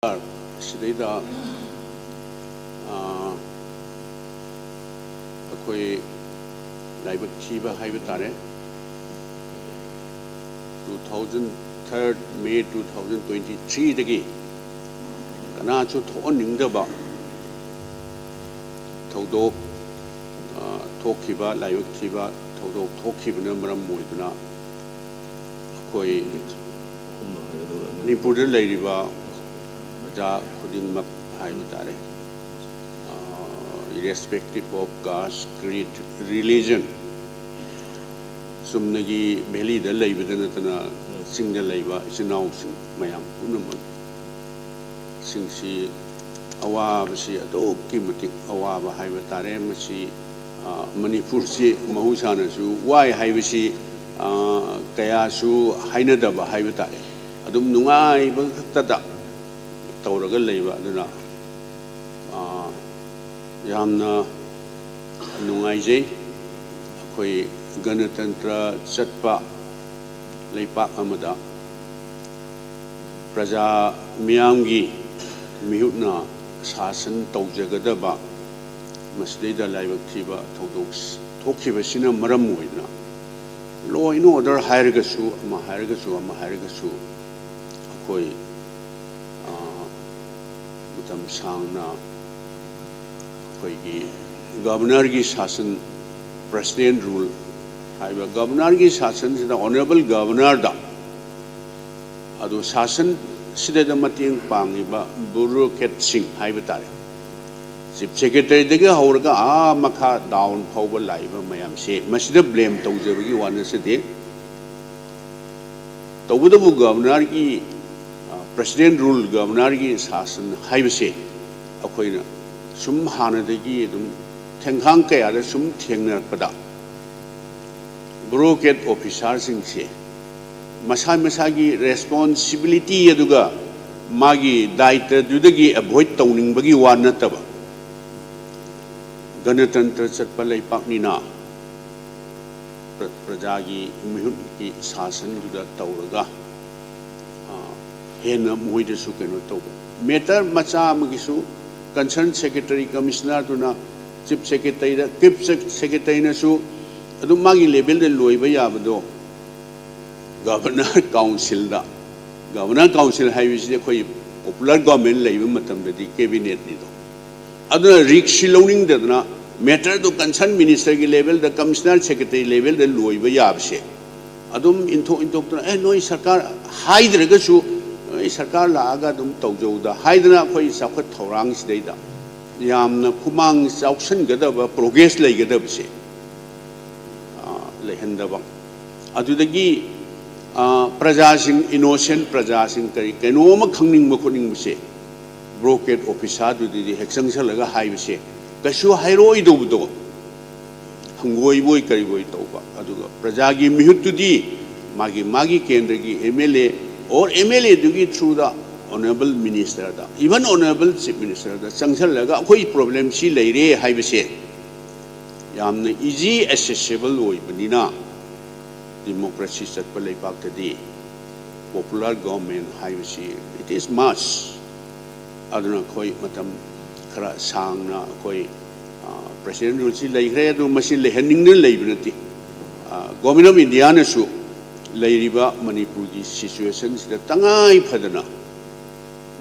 सिदैदा अखोई लाइबक थीबा हाइबा तारे 2003 May 2023 दगी कनाचु थोनिंगदबा थौदोक थोखिबा लाइबक थीबा थौदोक थोखिबना मरम मोइदुना अखोई मणिपुरदा लैरिबा खुदिंगमक हाइबा तारे irrespective of caste, creed, religion sumnagi valley da laibada natana singda laiba isinau sing mayam punamak singsi awaba si adokki matik awaba haiba tare masi manipur si mahusana su wai haiba si kaya su hainadaba haiba tare adum nungai ba khaktada tawraga laiba aduna यामना नुंगाइजे अखोई गणतंत्र चटपा लेपाक अमदा प्रजा मियामगी मिहुना शासन तौजगदबा मसदैदा लाइबक थीबा थौदोक थोखिबसिना मरम ओइना law and order हायरगसु अखोई मुतम सांगना governor की शासन president rule governor की शासन ऑनरेबल गवर्नर दा अदो शासन सिदा मतेंग पांगिबा ब्यूरोक्रेट सिंह हाइबा तारे चीफ सेक्रेटरी दगे हौरगा मखा डाउन फाउबा लाइबा मयाम से मसिदा ब्लेम तौजबगी वानसदे तौबदबु गवर्नर की प्रेसिडेंट रूल गवर्नर की शासन हाइबसे अखोइना सुम हानदगी दुम थेंखांग कयादा सुम थेंगनरपदा ब्यूरोक्रेट ऑफिसर सिंह से मसा मसागी रेस्पॉन्सिबिलिटी अदुगा मागी दायित्व दुदगी अवॉइड तौनिंगबगी वा नतबा गणतंत्र चटपा लैपाकनिना प्रजागी मिहुनकी शासन दुदा तौरगा हेन मोइदसु केनो तौबा मेटर मचा अमगिसु कंसर्न सेक्रेटरी कमिश्नर तुना चीफ सेक्रेटरी नसु अदुम मागी लेवल दे लोइबा याबदो गवर्नर काउंसिल हाइबिसि खोई पॉपुलर गवर्नमेंट लेइबा मतमदि कैबिनेट निदो अदुना रिक्स लौनिंग दना मैटर दो कंसर्न मिनिस्टर की लेवल द कमिश्नर सेक्रेटरी लेवल द लोइबा याबसे अदुम इंथोक तुना नोई सरकार हाइद्रगसु सरकार लागा दुम तौजौदा हाइदना खोई साखत थौरांग सिदैदा यामना खुमांग चाउसन गदबा प्रोग्रेस लैगदबसे लेहंदबा अदुदगी प्रजासिंग इनोसेंट प्रजासिंग करी कैनोम खंगनिंग मखोनिंगसे ब्यूरोक्रेट ऑफिसर दुदी हेक्संग सलगा हाइबसे कशु हाइरोइ दोबदो हंगोई बोई करी बोई तौबा अदुगा प्रजागी मिहुतुदी मागी केंद्र की एमएलए और एमएलए दुगी थ्रू द ऑनरेबल मिनिस्टर दा इवन ऑनरेबल चीफ मिनिस्टर दा चंगसल लगा कोई प्रॉब्लम सी लेरे हाइबसे यामने इजी एक्सेसिबल ओइबनिना डेमोक्रेसी चटप लेपाकदि पॉपुलर गवर्नमेंट हाइबसे इट इज मच अदुना कोई मतम खरा सांगना कोई प्रेसिडेंट रूल सी लेखरे अदु मसी लेहनिंग लेबनति गवर्नमेंट ऑफ इंडिया नसु लैरिबा मणिपुर की सिचुएशन सिदा तंगाई फदना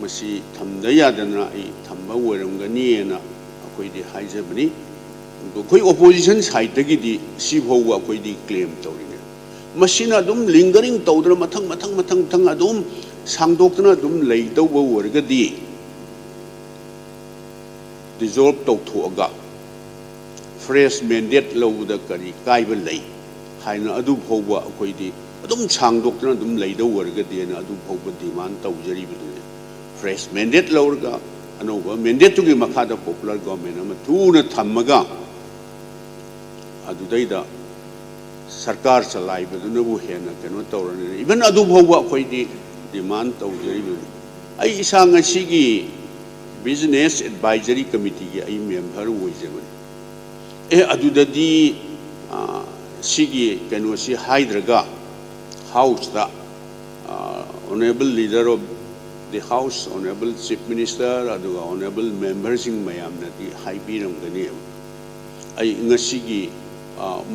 मसी थमदा यादना आई थम्बा वरमगनीना अखोइदि हाइजबनी कोई ओपोजिशन साइड दगी सी भौवा अखोइदि क्लेम तौरिने मसीना दुम लिंगरिंग तौदर मथंग अदुम सांगदोक्तना दुम लैदौबा वरगदी डिसॉल्व तौथोगा फ्रेश मैंडेट लौबदा करी काइबा लೈ हाइना अदु भौवा अखोइदि अदुम सांगदोक्तना दुम लैदौ वरगदेना अदु भौवा डिमांड तौजरिबदुने फ्रेश मैंडेट लौरगा अनौबा मैंडेट तुगी मखादा पॉपुलर गवर्नमेंट अमा थूना थम्मगा अदुदैदा सरकार चलाइबदुनबु हेना केनो तौरने इवन अदु भौवा अखोइदि डिमांड तौजरिबदुने आई इसा ngasiगी बिजनेस एडवाइजरी कमिटी की आई मेंबर ओइजबन अदुददी सिगी केनोसी हाइद्रगा हाउस दा honourable leader of the the House, Honorable Chief Minister, aduga Honorable Members in Mayam nati haibiram gani. Ay ngasigi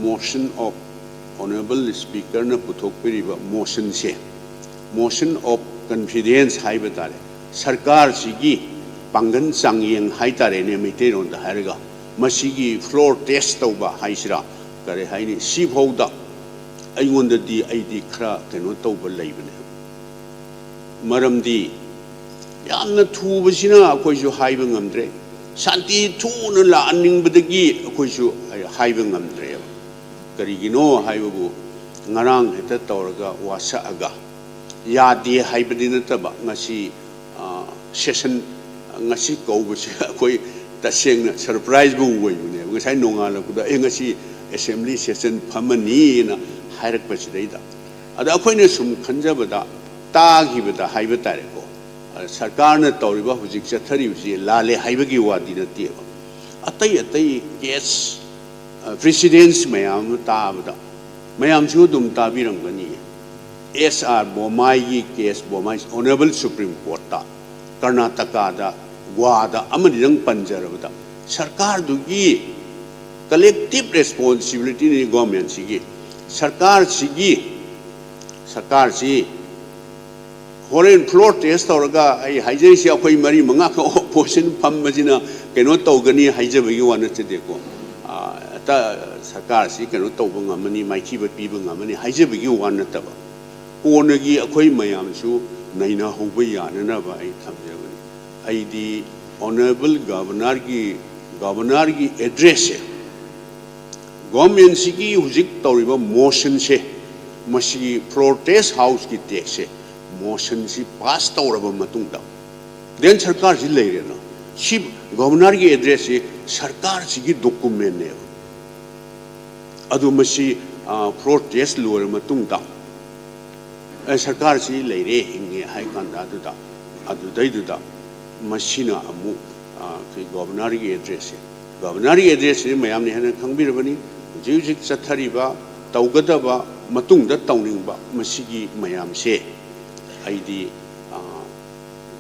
motion of Honorable Speaker na puthok piriba motion se motion of confidence haibatare sarkar sigi pangan sangyeng haitare ne mite ron da harga masigi floor test tauba haisira kare haini si phauda aingonda di aidi khra keno tauba leibane maramdi yamna thubasina akoi ju haiba ngamdre santi thuna la aningbadagi akoi ju haiba ngamdre karigino haibabu ngarang heta tawraga wasa aga yadi haibadi nataba ngasi session ngasi kaubasi akoi taseng surprise bu woyune ngasai nongala kuda ngasi assembly session phamani na hairak pasidai da ada akoi ne sum khanjabada tagibada haibata ko sarkar na tawriba hujik chathari usi lale haibagi wadi na tie atai case precedents mayam tabada mayam chu dum tabiram gani SR Bomai case Bomai Honorable Supreme Court ta Karnataka da Goa da amadang panjarabada sarkar dugi collective responsibility ni government sigi sarkar si foreign floor test auraga ai haijai si akoi mari manga ka opposition phamajina keno tawgani haijabagi wana chedeko ta sarkar si keno tawbanga mani maiki ba pibanga mani haijabagi wana taba konagi akoi mayam su naina hoba yana ba ai thamjabani ai di honorable governor ki address government sigi hujik tawriba motion se masi protest house ki text se motion si pass tawraba matungda then sarkar si leire na si governor ki address se sarkar sigi document ne adu masi protest lor matungda sarkar si leire hinge hai kanda adu daiduda masina amu ki governor ki address se mayam ne hana khangbirabani hujik chathariba tawgadaba matungda tawningba masigi mayam se aidi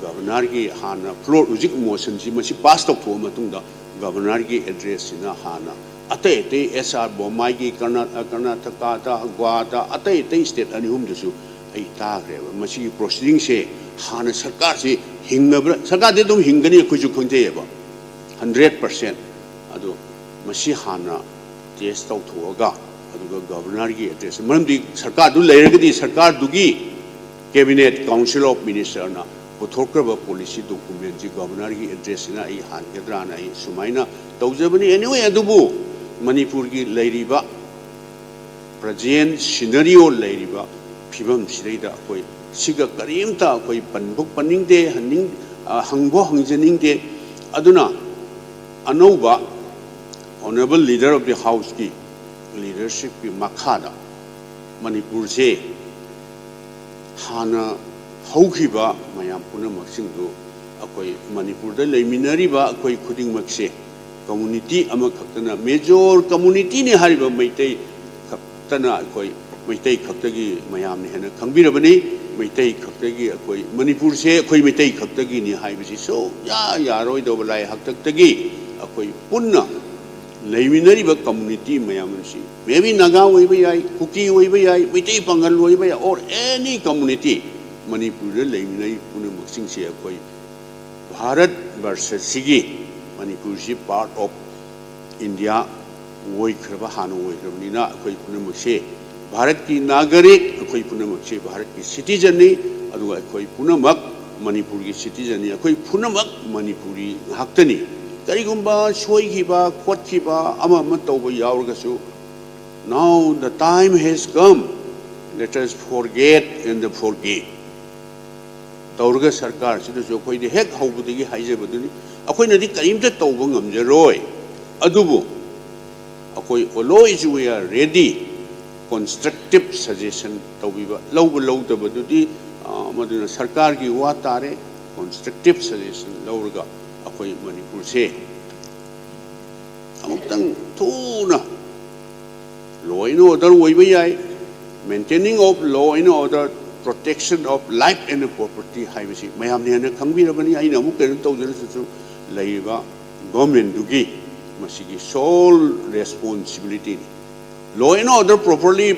governor ki hana floor hujik motion si masi pass tawtho matungda governor ki address sina hana atai SR Bomai ki Karnataka da Goa da atai state anihum dusu ai tagreba masi proceeding se hana sarkar si hingnabra sarkar de dum hingani kuju khonjeba 100% adu masi hana test tawthoga aduga governor ki address maramdi sarkar du leiragadi sarkar dugi cabinet council of minister na puthokraba policy document ji governor ki address na ai han gedra na ai sumaina tawjabani anyway adubu manipur ki leiriba present scenario leiriba phibam sidaida koi siga karimta koi panbuk paningde haning hangbo hangjaningde aduna anauba honorable leader of the house ki leadership ki makhada manipur se hana haukiba mayam punamak singdu akoi manipur da leiminariba akoi khudingmak se community ama khaktana major community ne hariba maitai khaktana akoi maitai khaktagi mayam ne hena khangbirabani maitai khaktagi akoi manipur se akoi maitai khaktagi ni haibisi so yaroi do balai haktaktagi akoi punna leiminariba community mayam si maybe naga oiba yai kuki oiba yai maitai pangal oiba yai or any community manipur da leiminai punamak sing se akoi bharat varsha sigi manipur si part of India woi khraba hanu woi khrabani na akoi punamak se bharat ki nagarik akoi punamak se bharat ki citizen ni aduga akoi punamak manipur ki citizen ni akoi punamak manipuri haktani karigumba soigiba khotkiba ama tawba yaurgasu now the time has come let us forget and forgive tawrga sarkar sida jo koi de hek haubudigi haijabaduni akoi nadi karimta tawba ngamjaroi adubu akoi always we are ready constructive suggestion tawbiba lawdabadudi maduna sarkar ki wa tare constructive suggestion lawrga akoi manipur se amutang thuna law and order oiba yai maintaining of law and order protection of life and property haibasi mayam ne na khangbirabani aina amu ken tawjarasu laiba government dugi masigi sole responsibility law and order properly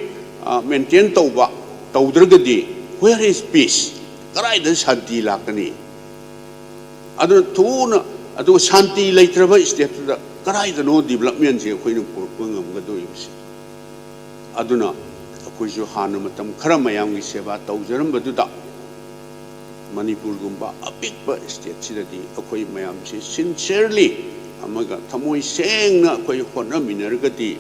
maintain tawba tawdragadi where is peace karai da shanti lakani adu thuna adu shanti leitraba state da karai da no development je khoi nu purpang amgado yus aduna akoisu hanu matam khara mayam gi seva tawjarambadudha Manipur gumba apikba state sidadi akoi mayam se sincerely amaga thamoi sengna akoi honna minergati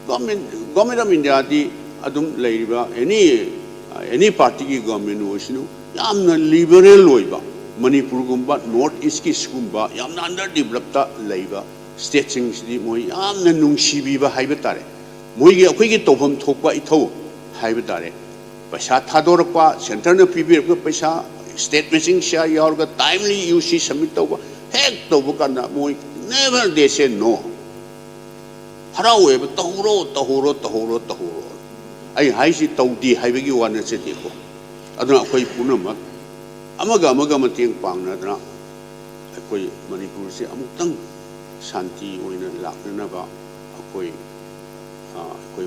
government of India di adum leiba any party ki government osinu yamna liberal oiba Manipur gumba north east ki gumba yamna under developed leiba state sing sidi moi yamna nungsibi ba haiba tare moi gi akoi gi tofam thokpa ithau haiba tare paisa thadorpa center na pibir paisa state missing share your timely UC submit over heck to bukana moi never they say no harawe but tahuro ai haisi tawdi haibagi wana se deko aduna koi punama amaga mateng pangna dana koi Manipur se amutang shanti oina lakna ba koi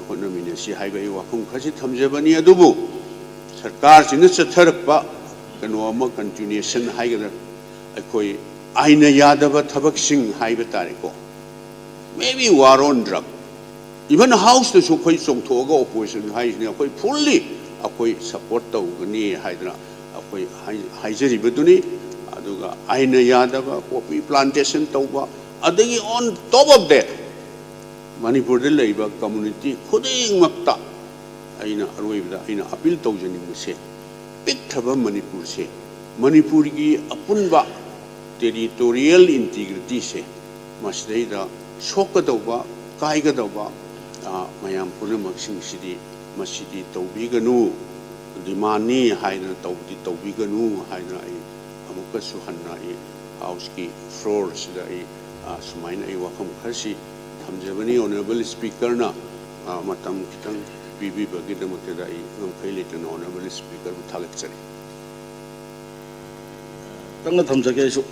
honna mine si haibai wakhum khasi thamjabani adubu sarkar sina chatharakpa kano ama continuation haigada akoi aina yadaba thabak sing haiba tareko maybe war on drug even house to koi chongthoga opposition haisne akoi fully akoi support tawgani haidra akoi haijari baduni aduga aina yadaba coffee plantation tawba adagi on top of that Manipur de leiba community khuding makta aina aroibda aina appeal tawjani se Piktaba Manipur se Manipur ki apunba territorial integrity se masdaida shokadauba kaigadauba mayam punamak sing sidi masidi tawbiganu dimani haina tawbiganu haina ai amuka suhanna ai house ki floor sida ai sumaina ai wakam khasi thamjabani honorable speaker na matam kitang bibi bagi damakta ai ngamkai letan honorable speaker thalak chari tangna thamjage su